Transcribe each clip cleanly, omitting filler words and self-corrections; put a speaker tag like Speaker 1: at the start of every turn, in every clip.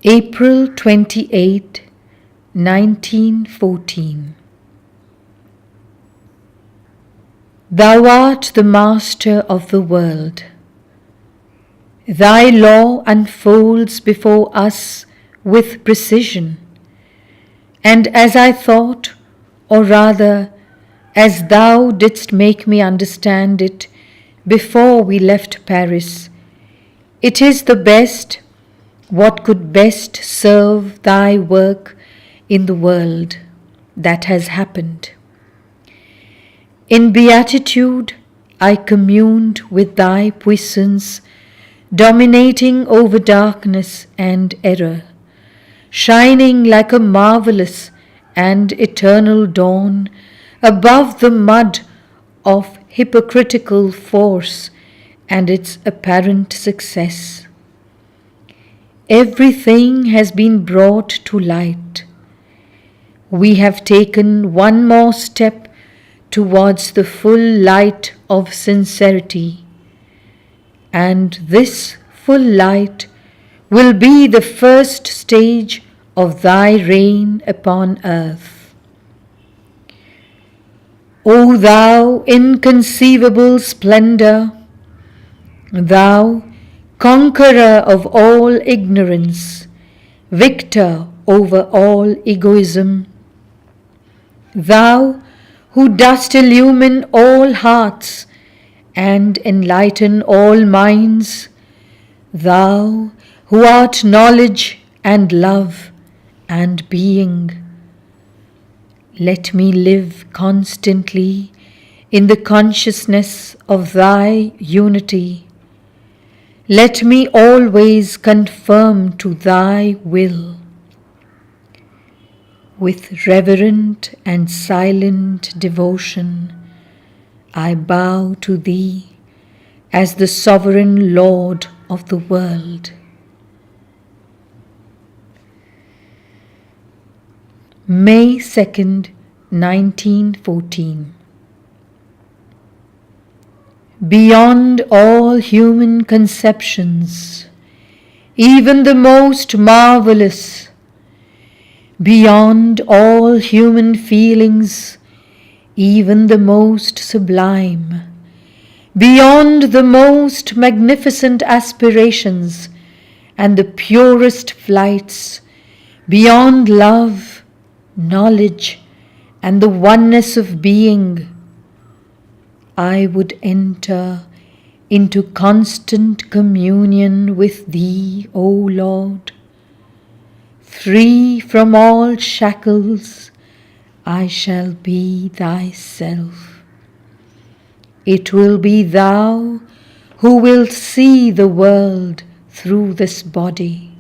Speaker 1: April 28, 1914. Thou art the master of the world. Thy law unfolds before us with precision, and as I thought, or rather, as thou didst make me understand it before we left Paris, it is the best, what could best serve thy work in the world, that has happened. In beatitude I communed with thy puissance, dominating over darkness and error, shining like a marvelous and eternal dawn above the mud of hypocritical force and its apparent success. Everything has been brought to light. We have taken one more step towards the full light of sincerity, and this full light will be the first stage of thy reign upon earth. O thou inconceivable splendor, thou conqueror of all ignorance, victor over all egoism, thou who dost illumine all hearts and enlighten all minds, thou who art knowledge and love and being, let me live constantly in the consciousness of thy unity. Let me always conform to thy will. With reverent and silent devotion, I bow to thee as the sovereign Lord of the world. May 2nd, 1914. Beyond all human conceptions, even the most marvelous, beyond all human feelings, even the most sublime, beyond the most magnificent aspirations and the purest flights, beyond love, knowledge, and the oneness of being, I would enter into constant communion with thee, O Lord. Free from all shackles, I shall be thyself. It will be thou who wilt see the world through this body.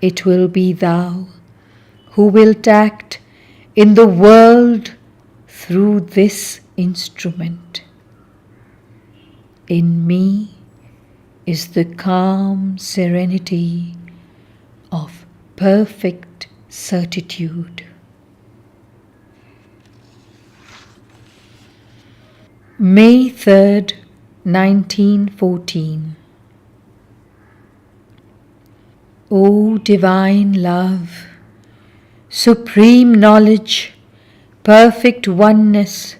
Speaker 1: It will be thou who wilt act in the world through this instrument. In me is the calm serenity of perfect certitude. May 3rd, 1914. O divine love, supreme knowledge, perfect oneness,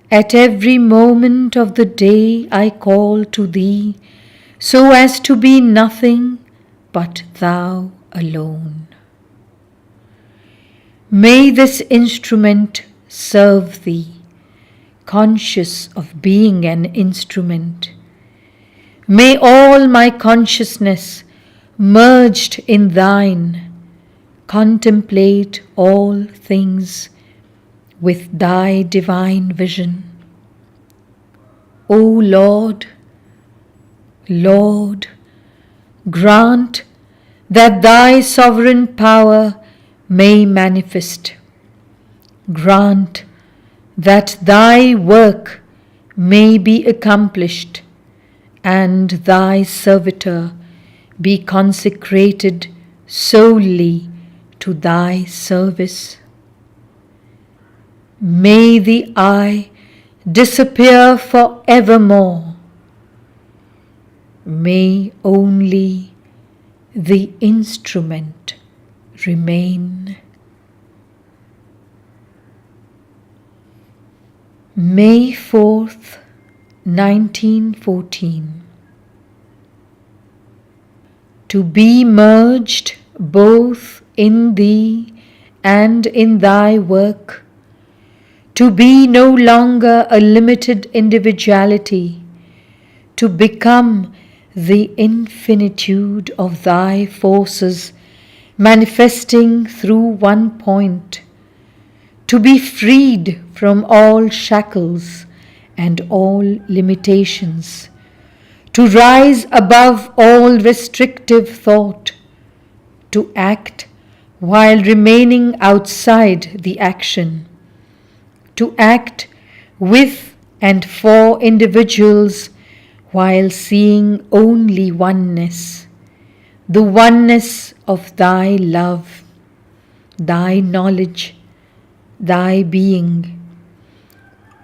Speaker 1: at every moment of the day I call to thee, so as to be nothing but thou alone. May this instrument serve thee, conscious of being an instrument. May all my consciousness, merged in thine, contemplate all things with thy divine vision. O Lord, Lord, grant that thy sovereign power may manifest. Grant that thy work may be accomplished and thy servitor be consecrated solely to thy service. May the I disappear forevermore. May only the instrument remain. May 4th, 1914. To be merged both in Thee and in Thy work, to be no longer a limited individuality, to become the infinitude of Thy forces manifesting through one point, to be freed from all shackles and all limitations, to rise above all restrictive thought, to act while remaining outside the action, to act with and for individuals while seeing only oneness, the oneness of Thy love, Thy knowledge, Thy being.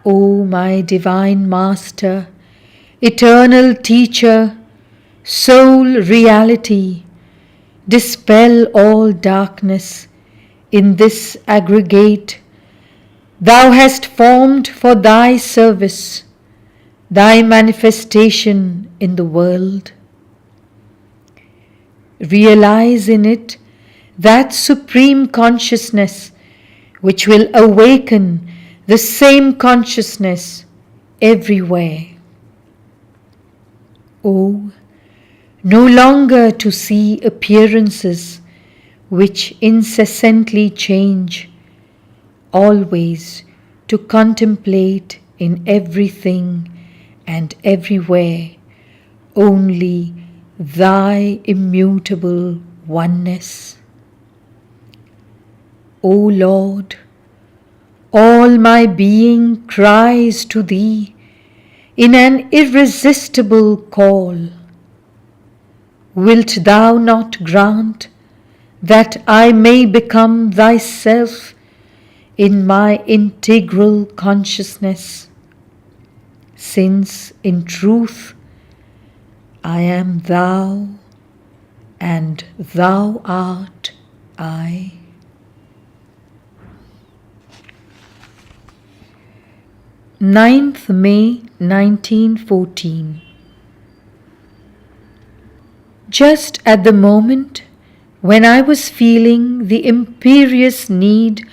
Speaker 1: O my Divine Master, Eternal Teacher, Sole Reality, dispel all darkness in this aggregate Thou hast formed for Thy service, Thy manifestation in the world. Realize in it that supreme consciousness which will awaken the same consciousness everywhere. Oh, no longer to see appearances which incessantly change, always to contemplate in everything and everywhere only Thy immutable oneness. O Lord, all my being cries to Thee in an irresistible call. Wilt Thou not grant that I may become Thyself in my integral consciousness, since in truth I am Thou and Thou art I. Ninth May 1914. Just at the moment when I was feeling the imperious need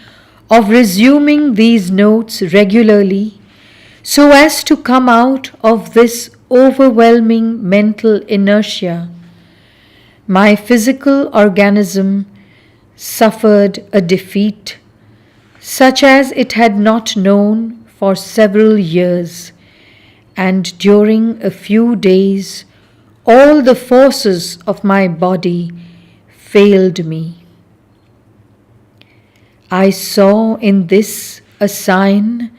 Speaker 1: of resuming these notes regularly so as to come out of this overwhelming mental inertia, my physical organism suffered a defeat such as it had not known for several years, and during a few days all the forces of my body failed me. I saw in this a sign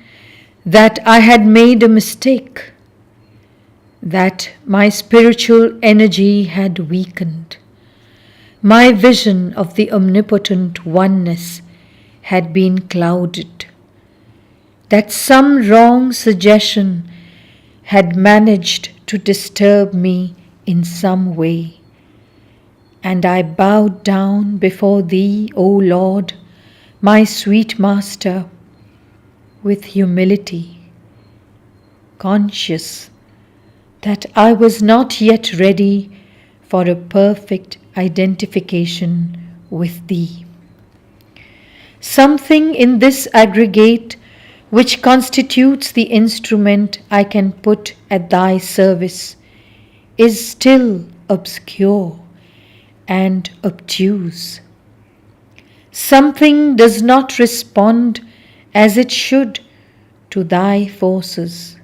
Speaker 1: that I had made a mistake, that my spiritual energy had weakened. My vision of the omnipotent oneness had been clouded, that some wrong suggestion had managed to disturb me in some way, and I bowed down before Thee, O Lord, my sweet Master, with humility, conscious that I was not yet ready for a perfect identification with Thee. Something in this aggregate which constitutes the instrument I can put at Thy service is still obscure and obtuse. Something does not respond as it should to Thy forces,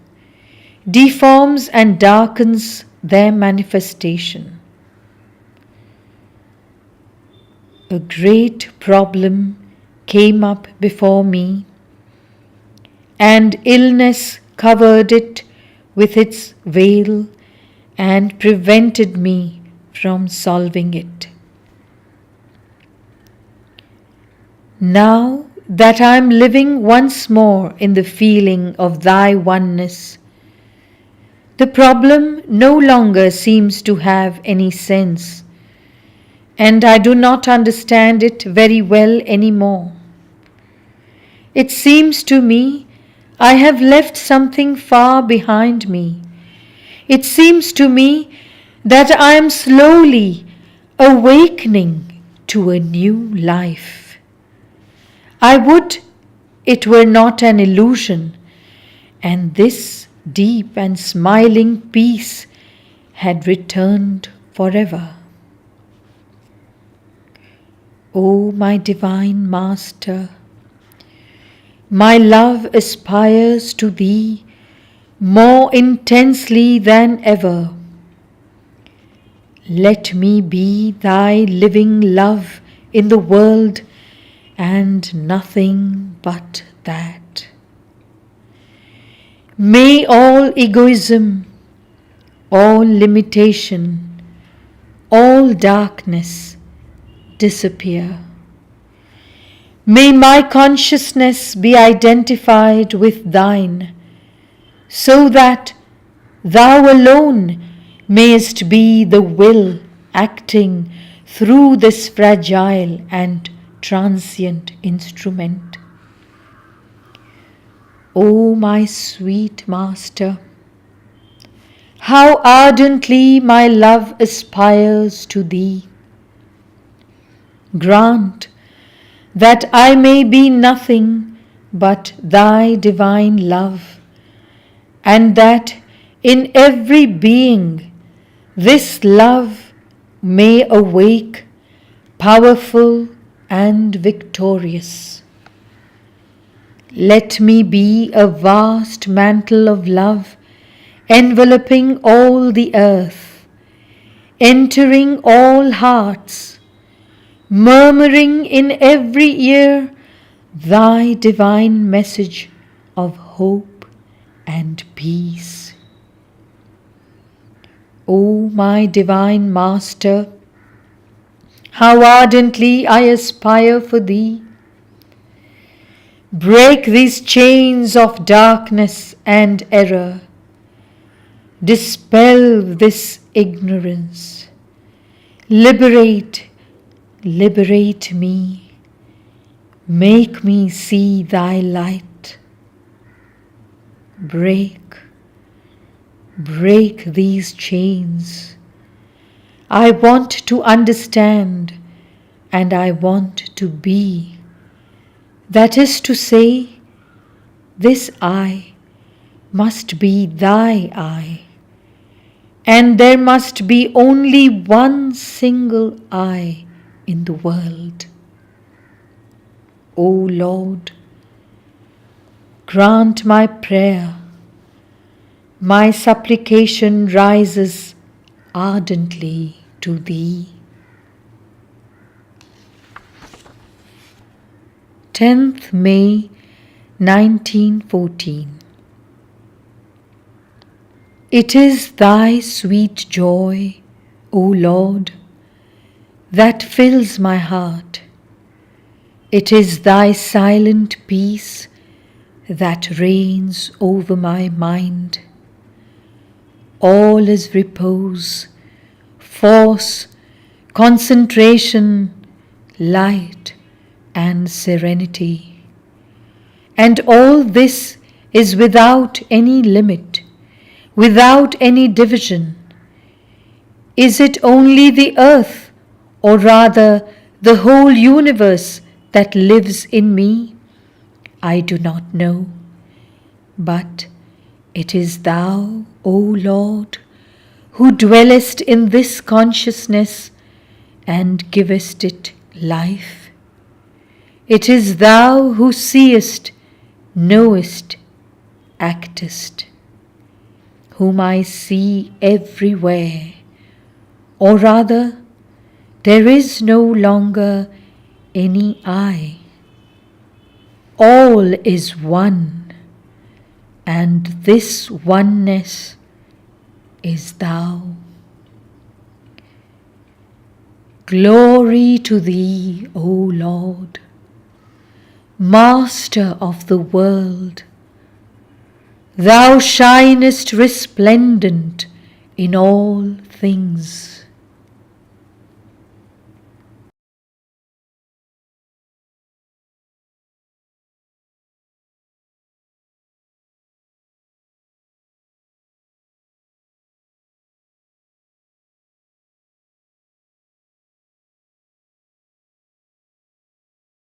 Speaker 1: deforms and darkens their manifestation. A great problem came up before me, and illness covered it with its veil and prevented me from solving it. Now that I am living once more in the feeling of Thy oneness, the problem no longer seems to have any sense, and I do not understand it very well anymore. It seems to me I have left something far behind me. It seems to me that I am slowly awakening to a new life. I would it were not an illusion, and this deep and smiling peace had returned forever. O my divine Master, my love aspires to Thee more intensely than ever. Let me be Thy living love in the world and nothing but that. May all egoism, all limitation, all darkness disappear. May my consciousness be identified with Thine, so that Thou alone mayest be the will acting through this fragile and transient instrument. O my sweet Master, how ardently my love aspires to Thee. Grant that I may be nothing but Thy divine love, and that in every being this love may awake powerful and victorious. Let me be a vast mantle of love enveloping all the earth, entering all hearts, murmuring in every ear Thy divine message of hope and peace. O my divine Master, how ardently I aspire for Thee. Break these chains of darkness and error. Dispel this ignorance. Liberate me. Make me see Thy light. Break these chains. I want to understand, and I want to be. That is to say, this I must be Thy I, and there must be only one single I in the world. O Lord, grant my prayer. My supplication rises ardently to Thee. 10th May 1914. It is Thy sweet joy, O Lord, that fills my heart. It is Thy silent peace that reigns over my mind. All is repose, force, concentration, light, and serenity. And all this is without any limit, without any division. Is it only the earth, or rather the whole universe, that lives in me? I do not know, but it is Thou, O Lord, who dwellest in this consciousness and givest it life. It is Thou who seest, knowest, actest, whom I see everywhere, or rather, there is no longer any I. All is one, and this oneness is Thou. Glory to Thee, O Lord, Master of the world. Thou shinest resplendent in all things.